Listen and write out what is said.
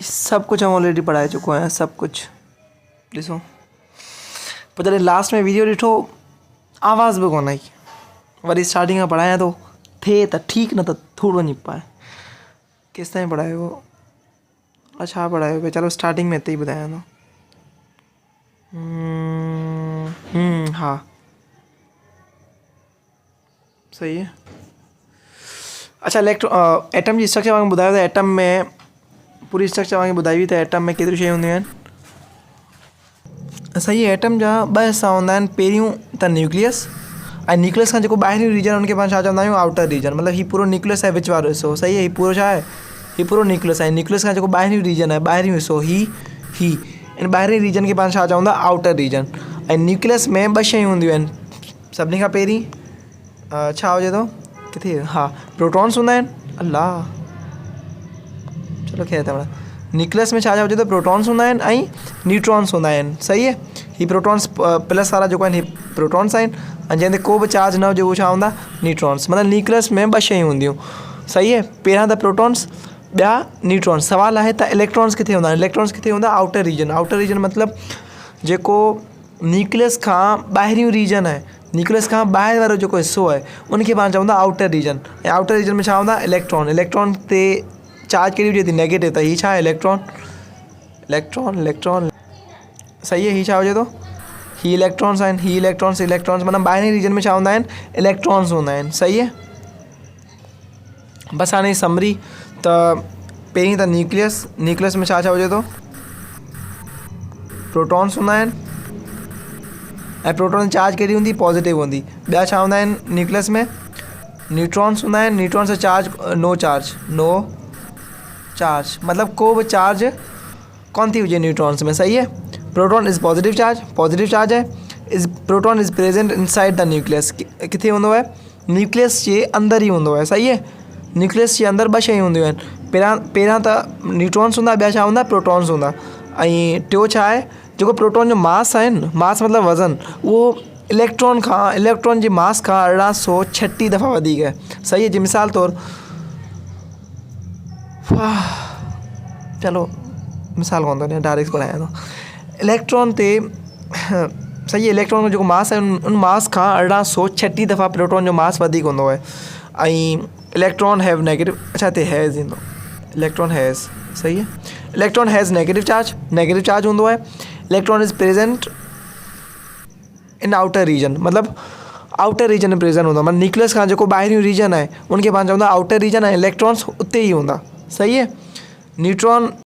सब कुछ हम ऑलरेडी पढ़ाए चुके हैं, सब कुछ ॾिसो। पर जॾहिं लास्ट में वीडियो ॾिठो आवाज़ बि कोन आई। वरी स्टार्टिंग खां पढ़ायां थो, थिए त ठीकु, न त थोरो वञी पाए। केसि ताईं पढ़ायो हुओ, छा पढ़ायो पिया? चलो स्टार्टिंग में हिते ई ॿुधायां थो। हा सही है। अच्छा, एटम जी स्ट्रक्चर तव्हांखे ॿुधायो त एटम में पूरी स्ट्रक्चर तव्हांखे ॿुधाई हुई त एटम में केतिरियूं शयूं हूंदियूं आहिनि। सही है। एटम जा ॿ हिसा हूंदा आहिनि। पहिरियों त न्यूक्लियस, ऐं न्यूक्लियस खां जेको ॿाहिरियों रीजन हुनखे पाण छा चवंदा आहियूं? Outer region. मतिलबु हीउ पूरो न्यूक्लियस आहे विच वारो हिसो। सही है। हीउ पूरो छा आहे? हीउ पूरो न्यूक्लियस आहे। न्यूक्लियस खां जेको ॿाहिरियों रीजन आहे, ॿाहिरियों हिसो, ही इन ॿाहिरें रीजन खे पाण छा चवंदा? Outer reason. ऐं न्यूक्लियस में ॿ शयूं हूंदियूं आहिनि। सभिनी खां पहिरीं छा हुजे थो? किथे? हा, प्रोटॉन्स हूंदा आहिनि। अल्लाह, चलो ख़ैर तव्हां न्यूक्लियस में छा हुजे थो? प्रोटॉन्स हूंदा आहिनि ऐं न्यूट्रॉन्स हूंदा आहिनि। सही है। ही प्रोटॉन्स प्लस वारा जेको आहिनि, ही प्रोटॉन्स आहिनि, ऐं जंहिं ते को बि चार्ज न हुजे उहो छा हूंदा? न्यूट्रॉन्स। मतिलबु न्यूक्लियस में ॿ शयूं हूंदियूं। सही है। पहिरियां त प्रोटॉन्स, ॿिया न्यूट्रॉन्स। सवाल आहे त इलेक्ट्रॉन्स किथे हूंदा? इलेक्ट्रॉन्स किथे हूंदा? Outer reason. आउटर रीजन मतिलबु जेको न्यूक्लियस खां ॿाहिरियों रीजन आहे, न्यूक्लियस खां ॿाहिरि वारो जेको हिसो आहे उनखे पाण चवंदा आउटर रीजन। ऐं आउटर रीजन में छा हूंदा? इलेक्ट्रॉन। इलेक्ट्रॉन ते चार्ज कहिड़ी हुजे थी? नेगेटिव। त हीउ छा आहे? इलेक्ट्रॉन। इलेक्ट्रॉन। सही है। हीउ छा हुजे थो? ही इलेक्ट्रॉन्स आहिनि। ही इलेक्ट्रॉन्स मतिलबु ॿाहिरें रीजन में छा हूंदा आहिनि? इलेक्ट्रॉन्स हूंदा आहिनि। सही है। बसि हाणे समरी त पहिरीं त न्यूक्लियस में छा हुजे थो? प्रोटॉन्स हूंदा आहिनि, ऐं प्रोटॉन चार्ज कहिड़ी हूंदी? पॉजिटिव हूंदी। ॿिया छा हूंदा आहिनि न्यूक्लियस में? न्यूट्रॉन्स हूंदा आहिनि। न्यूट्रॉन्स चार्ज नो चार्ज, मतिलबु को बि चार्ज कोन थी हुजे न्यूट्रॉन्स में। सही है। प्रोटॉन इज़ पॉजिटिव चार्ज है। Proton is present inside the nucleus. किथे हूंदो आहे? न्यूक्लियस जे अंदरि ई हूंदो आहे। सही है। न्यूक्लियस जे अंदरि ॿ शयूं हूंदियूं आहिनि। पहिरियां त न्यूट्रॉन्स हूंदा, ॿिया छा हूंदा? प्रोटॉन्स हूंदा। ऐं टियों छा आहे? जेको प्रोटॉन जो मास आहे न, मास मतिलबु वज़न, उहो इलेक्ट्रॉन जे मास खां 1836 दफ़ा वधीक आहे। सही है जी। मिसाल तौरु, चलो मिसाल कोन थो ॾियां, डायरेक्ट ॿुधायां थो। इलेक्ट्रॉन ते सही है, इलेक्ट्रॉन जो जेको मास आहे उन मास खां 1836 दफ़ा प्रोटॉन जो मास वधीक हूंदो आहे। ऐं इलेक्ट्रॉन हैव नेगेटिव, अच्छा हिते हैज़ ईंदो, इलेक्ट्रॉन हैज़। सही है। इलेक्ट्रॉन हैज़ नेगेटिव चार्ज हूंदो आहे। Electron is present in outer region, मतिलबु आउटर रीजन में प्रेजेंट हूंदो आहे। मतिलबु न्यूक्लियस खां जेको ॿाहिरियों रीजन आहे उनखे पाण चवंदा आउटर रीजन, ऐं इलेक्ट्रॉन्स उते ई हूंदा। सही है। न्यूट्रॉन